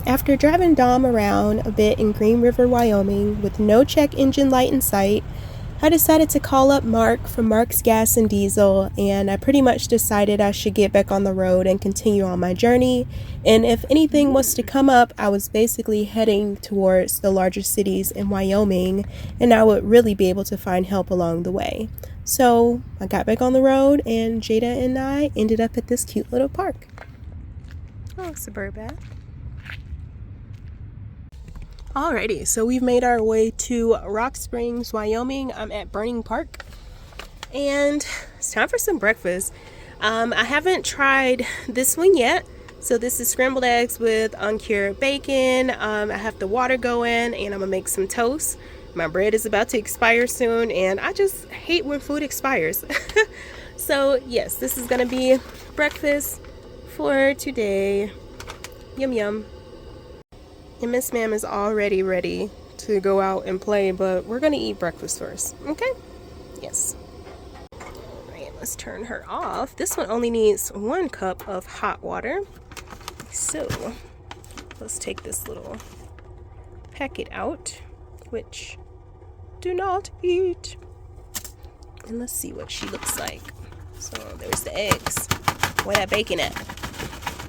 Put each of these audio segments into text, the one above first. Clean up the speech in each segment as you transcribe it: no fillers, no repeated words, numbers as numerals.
After driving Dom around a bit in Green River, Wyoming, with no check engine light in sight, I decided to call up Mark from Mark's Gas and Diesel, and I pretty much decided I should get back on the road and continue on my journey. And if anything was to come up, I was basically heading towards the larger cities in Wyoming, and I would really be able to find help along the way. So I got back on the road, and Jada and I ended up at this cute little park. Oh, suburban. Alrighty, so we've made our way to Rock Springs, Wyoming. I'm at Burning Park, and it's time for some breakfast. I haven't tried this one yet. So this is scrambled eggs with uncured bacon. I have the water going, and I'm gonna make some toast. My bread is about to expire soon, and I just hate when food expires. So yes, this is gonna be breakfast for today. Yum yum. And Miss Ma'am is already ready to go out and play, but we're gonna eat breakfast first, okay? Yes. All right, let's turn her off. This one only needs 1 cup of hot water. So let's take this little packet out, which do not eat. And let's see what she looks like. So there's the eggs. Where that bacon at?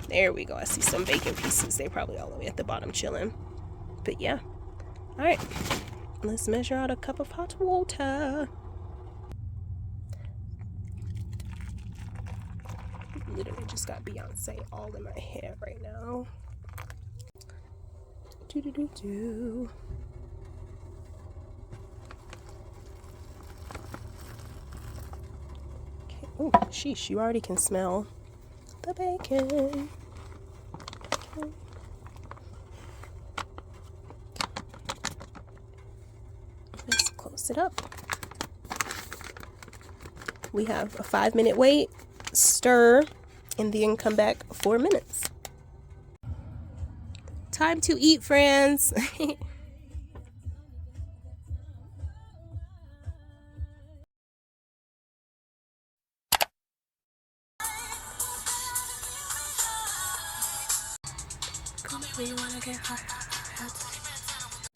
There we go. I see some bacon pieces. They're probably all the way at the bottom chilling. But yeah. All right. Let's measure out a cup of hot water. Literally just got Beyonce all in my hair right now. Do-do-do-do. Okay. Oh, sheesh. You already can smell the bacon. Okay. Let's close it up. We have a 5-minute wait, stir, and then come back 4 minutes. Time to eat, friends.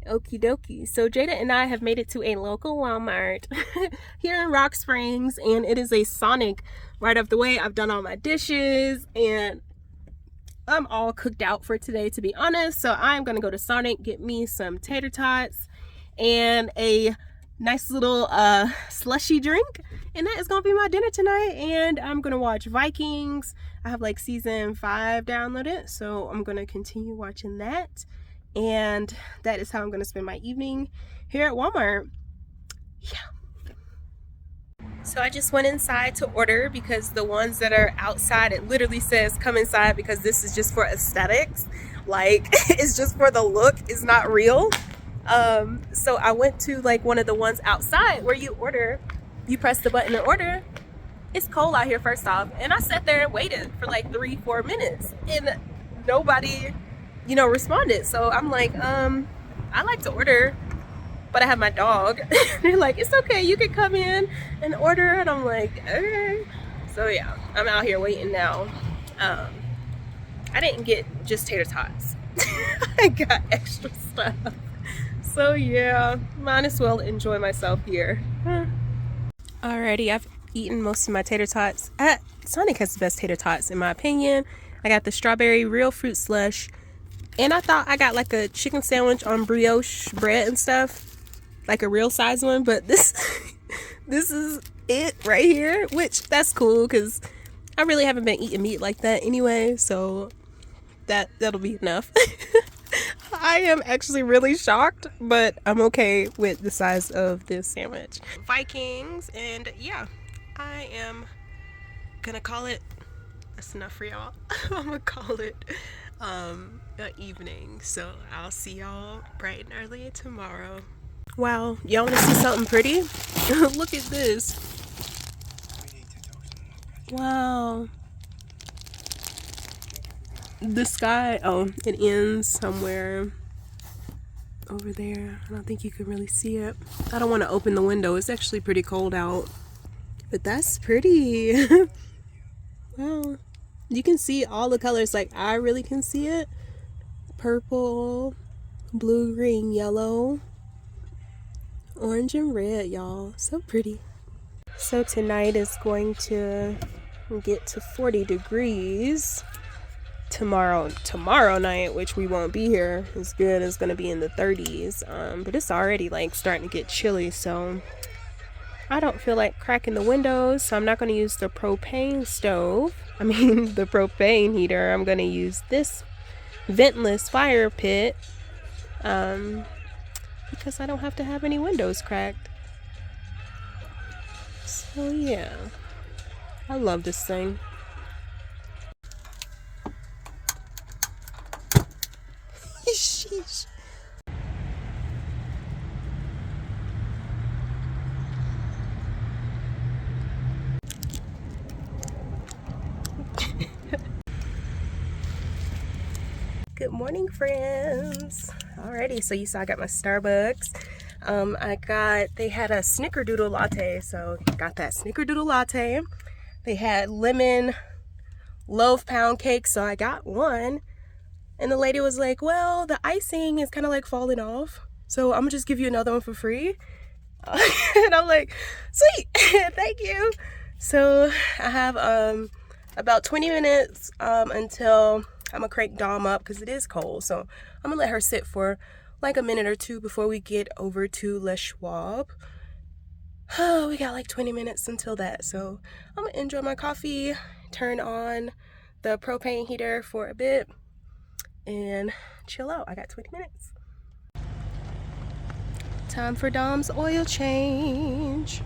Okie dokie. So Jada and I have made it to a local Walmart here in Rock Springs, and it is a Sonic right up the way. I've done all my dishes, and I'm all cooked out for today, to be honest. So I'm gonna go to Sonic, get me some tater tots and a nice little slushy drink, and that is gonna be my dinner tonight. And I'm gonna watch Vikings. I have like season 5 downloaded, so I'm gonna continue watching that, and that is how I'm gonna spend my evening here at Walmart. Yeah. So I just went inside to order, because the ones that are outside, it literally says come inside, because this is just for aesthetics. Like, it's just for the look, it's not real. So I went to like one of the ones outside where you order, you press the button and order. It's cold out here, first off, and I sat there and waited for like 3-4 minutes, and nobody, responded. So I'm like, I like to order, but I have my dog. They're like, it's okay, you can come in and order. And I'm like, okay. So yeah, I'm out here waiting now. I didn't get just tater tots. I got extra stuff. So yeah, might as well enjoy myself here. Alrighty, I've eaten most of my tater tots. Sonic has the best tater tots in my opinion. I got the strawberry real fruit slush, and I thought I got like a chicken sandwich on brioche bread and stuff, like a real size one, but this is it right here, which that's cool, because I really haven't been eating meat like that anyway, so that'll be enough. I am actually really shocked, but I'm okay with the size of this sandwich. Vikings, and yeah, I am gonna call it, that's enough for y'all. I'm gonna call it an evening, so I'll see y'all bright and early tomorrow. Wow, y'all want to see something pretty? Look at this. Wow. The sky, oh, it ends somewhere over there. I don't think you can really see it. I don't want to open the window. It's actually pretty cold out, but that's pretty. Wow. You can see all the colors. Like, I really can see it, purple, blue, green, yellow, orange, and red, y'all. So pretty. So tonight is going to get to 40 degrees. Tomorrow night, which we won't be here, is good. It's going to be in the 30s. But it's already like starting to get chilly, so I don't feel like cracking the windows, so I'm not going to use the propane stove. The propane heater. I'm going to use this ventless fire pit because I don't have to have any windows cracked. So yeah, I love this thing. Sheesh. Good morning, friends. Alrighty, so you saw I got my Starbucks. They had a snickerdoodle latte, so got that snickerdoodle latte. They had lemon loaf pound cake, so I got one. And the lady was like, well, the icing is kind of like falling off, so I'm gonna just give you another one for free. And I'm like, sweet, thank you. So I have about 20 minutes until I'm gonna crank Dom up because it is cold. So I'm gonna let her sit for like a minute or two before we get over to Les Schwab. Oh, we got like 20 minutes until that. So I'm gonna enjoy my coffee, turn on the propane heater for a bit, and chill out. I got 20 minutes. Time for Dom's oil change.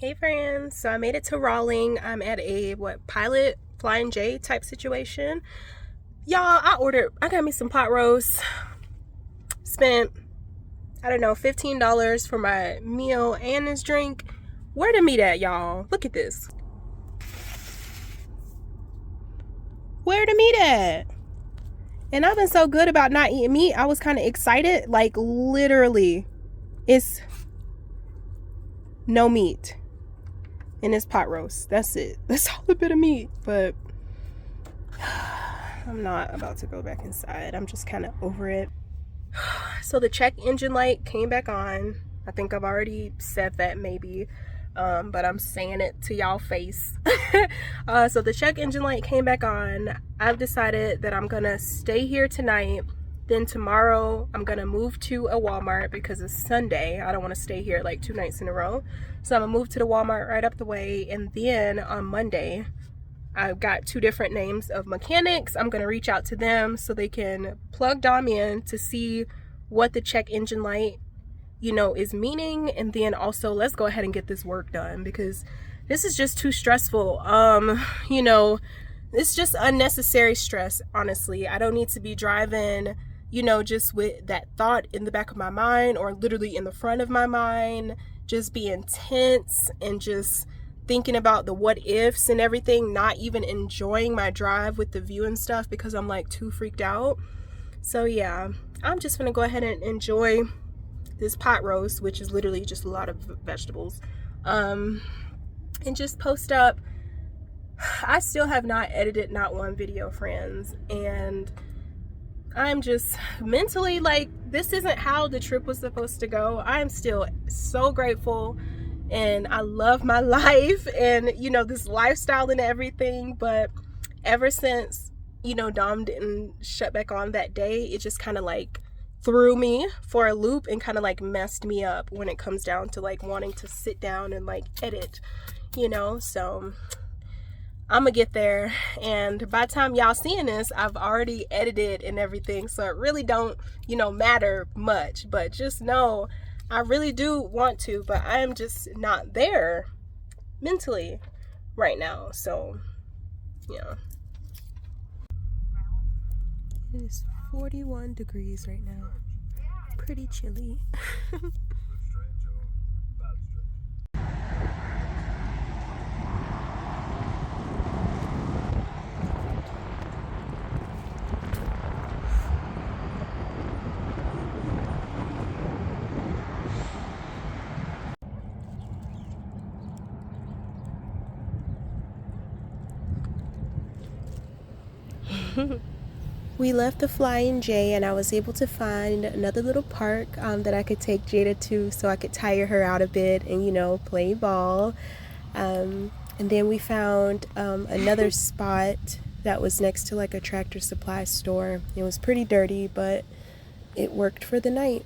Hey friends, so I made it to Rawlins. I'm at a pilot Flying J type situation. Y'all, I got me some pot roast. Spent, I don't know, $15 for my meal and this drink. Where the meat at, y'all? Look at this. Where the meat at? And I've been so good about not eating meat. I was kind of excited. Like literally, it's no meat. And it's pot roast. That's it. That's all a bit of meat. But I'm not about to go back inside. I'm just kind of over it. So the check engine light came back on. I think I've already said that maybe. But I'm saying it to y'all face. So the check engine light came back on. I've decided that I'm gonna stay here tonight. Then tomorrow I'm gonna move to a Walmart because it's Sunday. I don't want to stay here like 2 nights in a row. So I'm gonna move to the Walmart right up the way, and then on Monday I've got 2 different names of mechanics. I'm gonna reach out to them so they can plug Dom in to see what the check engine light, is meaning, and then also let's go ahead and get this work done because this is just too stressful. It's just unnecessary stress, honestly. I don't need to be driving just with that thought in the back of my mind or literally in the front of my mind, just being tense and just thinking about the what ifs and everything, not even enjoying my drive with the view and stuff because I'm like too freaked out. So yeah, I'm just gonna go ahead and enjoy this pot roast, which is literally just a lot of vegetables, and just post up. I still have not edited not one video, friends, and I'm just mentally like, this isn't how the trip was supposed to go. I'm still so grateful and I love my life and this lifestyle and everything, but ever since Dom didn't shut back on that day, it just kind of like threw me for a loop and kind of like messed me up when it comes down to like wanting to sit down and like edit, so I'm gonna get there, and by the time y'all seeing this, I've already edited and everything, so it really don't matter much. But just know I really do want to, but I am just not there mentally right now. So yeah, it is 41 degrees right now, pretty chilly. We left the Flying J and I was able to find another little park that I could take Jada to so I could tire her out a bit and, you know, play ball. And then we found another spot that was next to like a Tractor Supply store. It was pretty dirty, but it worked for the night.